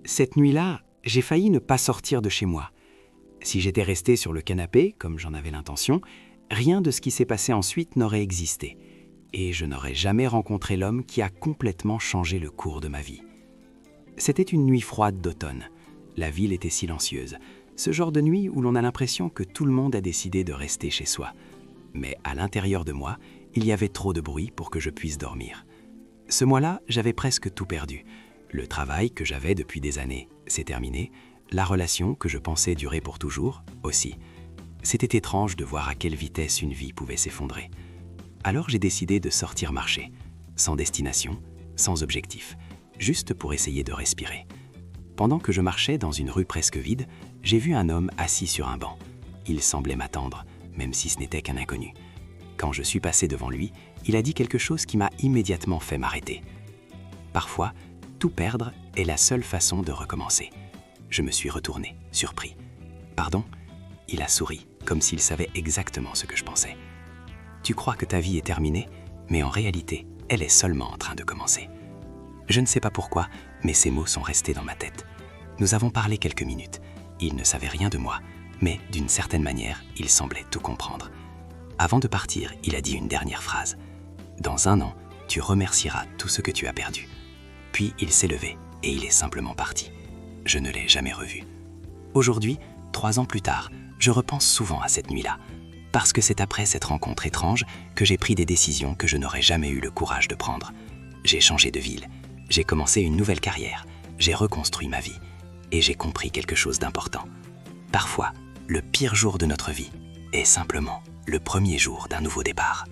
Cette nuit-là, j'ai failli ne pas sortir de chez moi. Si j'étais resté sur le canapé, comme j'en avais l'intention, rien de ce qui s'est passé ensuite n'aurait existé. Et je n'aurais jamais rencontré l'homme qui a complètement changé le cours de ma vie. C'était une nuit froide d'automne. La ville était silencieuse. Ce genre de nuit où l'on a l'impression que tout le monde a décidé de rester chez soi. Mais à l'intérieur de moi, il y avait trop de bruit pour que je puisse dormir. Ce mois-là, j'avais presque tout perdu. Le travail que j'avais depuis des années, c'est terminé. La relation que je pensais durer pour toujours, aussi. C'était étrange de voir à quelle vitesse une vie pouvait s'effondrer. Alors j'ai décidé de sortir marcher, sans destination, sans objectif, juste pour essayer de respirer. Pendant que je marchais dans une rue presque vide, j'ai vu un homme assis sur un banc. Il semblait m'attendre, même si ce n'était qu'un inconnu. Quand je suis passé devant lui, il a dit quelque chose qui m'a immédiatement fait m'arrêter. Parfois, tout perdre est la seule façon de recommencer. Je me suis retourné, surpris. « Pardon ?» Il a souri, comme s'il savait exactement ce que je pensais. « Tu crois que ta vie est terminée, mais en réalité, elle est seulement en train de commencer. » Je ne sais pas pourquoi, mais ces mots sont restés dans ma tête. Nous avons parlé quelques minutes. Il ne savait rien de moi, mais d'une certaine manière, il semblait tout comprendre. Avant de partir, il a dit une dernière phrase. « Dans un an, tu remercieras tout ce que tu as perdu. » Puis il s'est levé et il est simplement parti. Je ne l'ai jamais revu. Aujourd'hui, 3 ans plus tard, je repense souvent à cette nuit-là, parce que c'est après cette rencontre étrange que j'ai pris des décisions que je n'aurais jamais eu le courage de prendre. J'ai changé de ville, j'ai commencé une nouvelle carrière, j'ai reconstruit ma vie et j'ai compris quelque chose d'important. Parfois, le pire jour de notre vie est simplement le premier jour d'un nouveau départ.